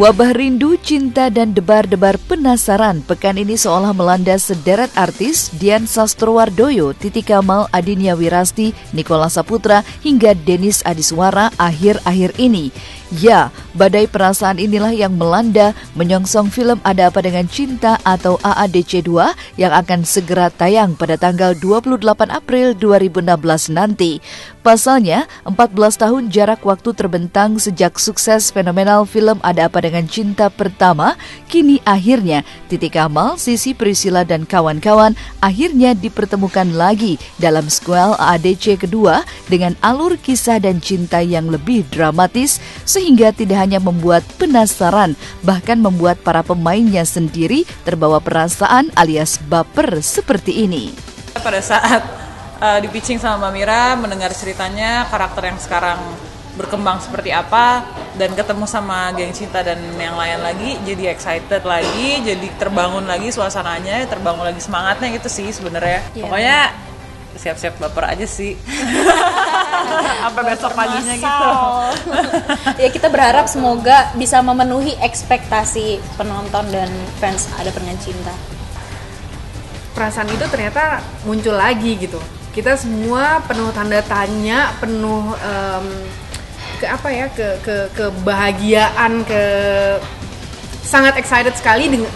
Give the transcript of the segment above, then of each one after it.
Wabah rindu, cinta, dan debar-debar penasaran pekan ini seolah melanda sederet artis Dian Sastrowardoyo, Titi Kamal, Adinia Wirasti, Nikola Saputra, hingga Denis Adiswara akhir-akhir ini. Ya, badai perasaan inilah yang melanda menyongsong film Ada Apa Dengan Cinta atau AADC 2 yang akan segera tayang pada tanggal 28 April 2016 nanti. Pasalnya, 14 tahun jarak waktu terbentang sejak sukses fenomenal film Ada Apa Dengan Cinta pertama, kini akhirnya Titi Kamal, Sisi Priscilla, dan kawan-kawan akhirnya dipertemukan lagi dalam sequel AADC kedua dengan alur kisah dan cinta yang lebih dramatis, sehingga tidak hanya membuat penasaran, bahkan membuat para pemainnya sendiri terbawa perasaan alias baper seperti ini. Pada saat di-pitching sama Mbak Mira, mendengar ceritanya, karakter yang sekarang berkembang seperti apa, dan ketemu sama geng cinta dan yang lain lagi, jadi excited lagi, jadi terbangun lagi suasananya, terbangun lagi semangatnya gitu sih sebenarnya. Yeah. Pokoknya siap-siap baper aja sih. Sampai besok paginya gitu. Ya, kita berharap semoga bisa memenuhi ekspektasi penonton dan fans Ada Apa Dengan Cinta. Perasaan itu ternyata muncul lagi gitu. Kita semua penuh tanda tanya, penuh kebahagiaan, sangat excited sekali dengan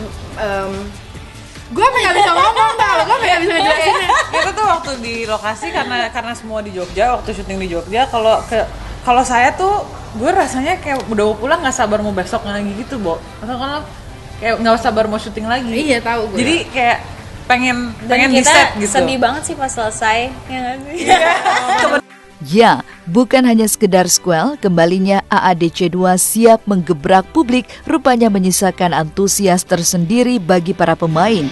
gue nggak bisa ngomong tau, gue nggak bisa jelasin. Kita tuh waktu di lokasi karena semua di Jogja, waktu syuting di Jogja, kalau saya tuh gue rasanya kayak udah mau pulang, nggak sabar mau besok lagi gitu, Bo. Atau kalau kayak nggak sabar mau syuting lagi. Iya, tahu gue. Jadi kayak pengen di set gitu. Sedih banget sih pas selesai, ya nggak sih? Ya, bukan hanya sekedar sequel, kembalinya AADC 2 siap menggebrak publik, rupanya menyisakan antusias tersendiri bagi para pemain.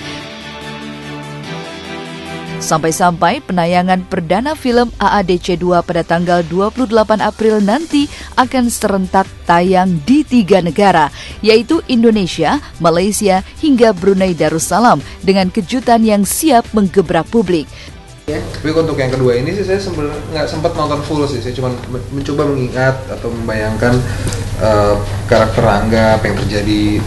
Sampai-sampai penayangan perdana film AADC 2 pada tanggal 28 April nanti akan serentak tayang di 3 negara, yaitu Indonesia, Malaysia, hingga Brunei Darussalam dengan kejutan yang siap menggebrak publik. Ya, tapi untuk yang kedua ini sih saya nggak sempat nonton full sih, saya cuma mencoba mengingat atau membayangkan karakter Rangga, apa yang terjadi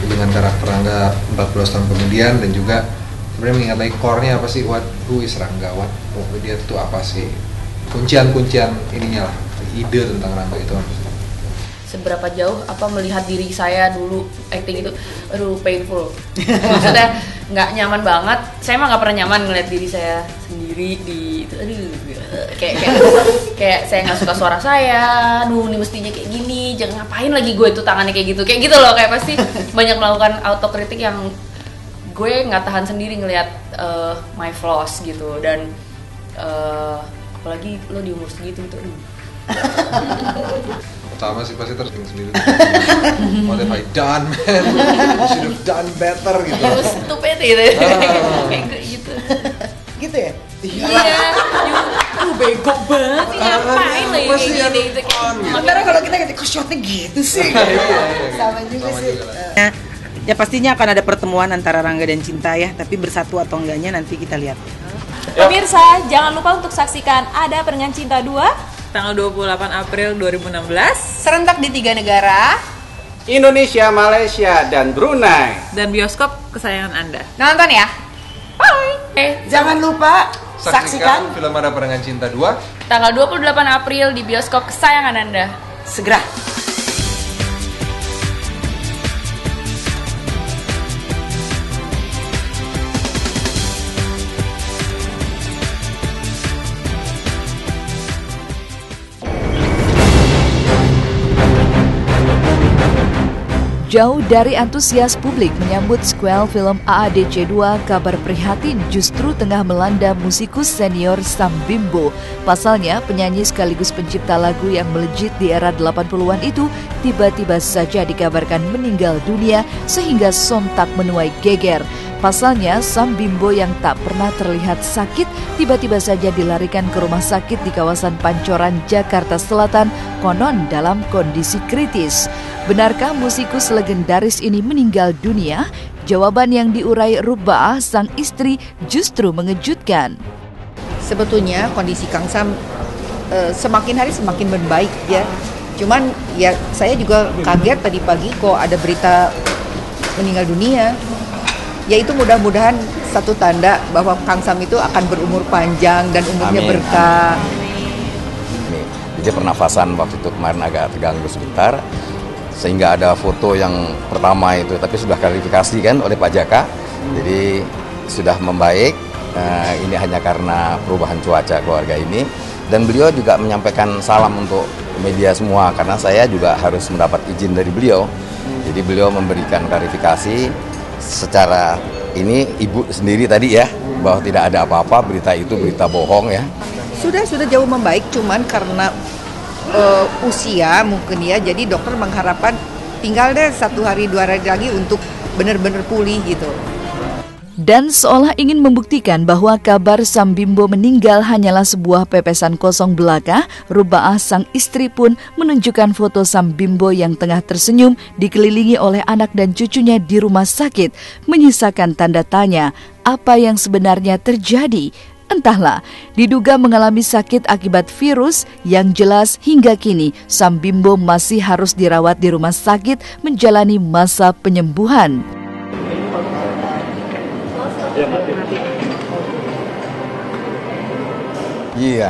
dengan karakter Rangga 14 tahun kemudian, dan juga sebenarnya mengingat lagi core-nya apa sih, who is Rangga, dia itu apa sih, kuncian ininya lah, ide tentang Rangga itu apa sih. Seberapa jauh melihat diri saya dulu acting itu, aduh painful. Maksudnya nggak nyaman banget. Saya mah nggak pernah nyaman ngeliat diri saya sendiri di itu. Aduh, kayak saya nggak suka suara saya. Aduh, ini mestinya kayak gini. Jangan ngapain lagi gue itu tangannya kayak gitu loh. Kayak pasti banyak melakukan autokritik yang gue nggak tahan sendiri ngeliat my flaws gitu. Dan apalagi lo di umur segitu itu. Pertama sih pasti terseting sendiri. What have I done, man? I should have done better gitu. You stupid gitu. Kayak gitu. Gitu ya? Iya. Lu bego banget sih, ngapain lo kayak gini gitu. Sementara kalau kita kok shotnya gitu sih. Sama juga sih. Ya pastinya akan ada pertemuan antara Rangga dan Cinta ya, tapi bersatu atau enggaknya nanti kita lihat. Pemirsa, jangan lupa untuk saksikan Ada Apa Dengan Cinta 2 tanggal 28 April 2016 serentak di 3 negara, Indonesia, Malaysia, dan Brunei, dan bioskop kesayangan Anda. nonton ya. Bye. Jangan lupa saksikan film Ada Apa Dengan Cinta 2 tanggal 28 April di bioskop kesayangan Anda. segera. Jauh dari antusias publik menyambut sequel film AADC 2, kabar prihatin justru tengah melanda musikus senior Sam Bimbo. Pasalnya, penyanyi sekaligus pencipta lagu yang melejit di era 80-an itu tiba-tiba saja dikabarkan meninggal dunia sehingga sontak menuai geger. Pasalnya, Sam Bimbo yang tak pernah terlihat sakit tiba-tiba saja dilarikan ke rumah sakit di kawasan Pancoran, Jakarta Selatan, konon dalam kondisi kritis. Benarkah musikus legendaris ini meninggal dunia? Jawaban yang diurai Rubaah, sang istri, justru mengejutkan. Sebetulnya kondisi Kang Sam semakin hari semakin membaik ya. Cuman ya saya juga kaget tadi pagi kok ada berita meninggal dunia. Ya itu mudah-mudahan satu tanda bahwa Kang Sam itu akan berumur panjang dan umurnya berkah. Jadi pernafasan waktu itu kemarin agak terganggu sebentar, sehingga ada foto yang pertama itu, tapi sudah klarifikasi kan oleh Pak Jaka, jadi sudah membaik. Ini hanya karena perubahan cuaca keluarga ini, dan beliau juga menyampaikan salam untuk media semua, karena saya juga harus mendapat izin dari beliau. Jadi beliau memberikan klarifikasi secara ini ibu sendiri tadi ya, bahwa tidak ada apa-apa, berita itu berita bohong ya. Sudah jauh membaik, cuman karena usia mungkin ya, jadi dokter mengharapkan tinggal deh 1 hari 2 hari lagi untuk benar-benar pulih gitu. Dan seolah ingin membuktikan bahwa kabar Sam Bimbo meninggal hanyalah sebuah pepesan kosong belaka, Rubaah sang istri pun menunjukkan foto Sam Bimbo yang tengah tersenyum dikelilingi oleh anak dan cucunya di rumah sakit, menyisakan tanda tanya apa yang sebenarnya terjadi. Entahlah, diduga mengalami sakit akibat virus, yang jelas hingga kini Sam Bimbo masih harus dirawat di rumah sakit menjalani masa penyembuhan.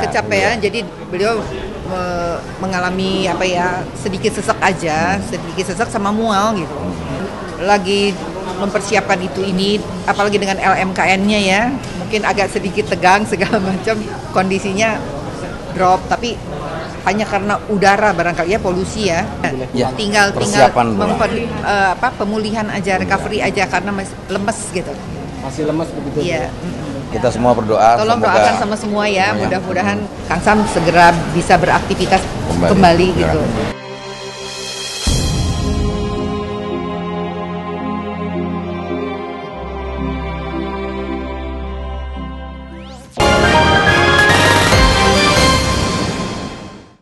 Kecapean, jadi beliau mengalami sedikit sesak aja, sedikit sesak sama mual gitu. Lagi mempersiapkan ini, apalagi dengan LMKN-nya ya, mungkin agak sedikit tegang segala macam, kondisinya drop, tapi hanya karena udara barangkali ya, polusi ya. Tinggal pemulihan aja, recovery aja karena masih lemes gitu. Masih lemes begitu. Iya. Kita semua berdoa. Tolong doakan sama semua ya, mudah-mudahan Kang Sam segera bisa beraktivitas kembali gitu.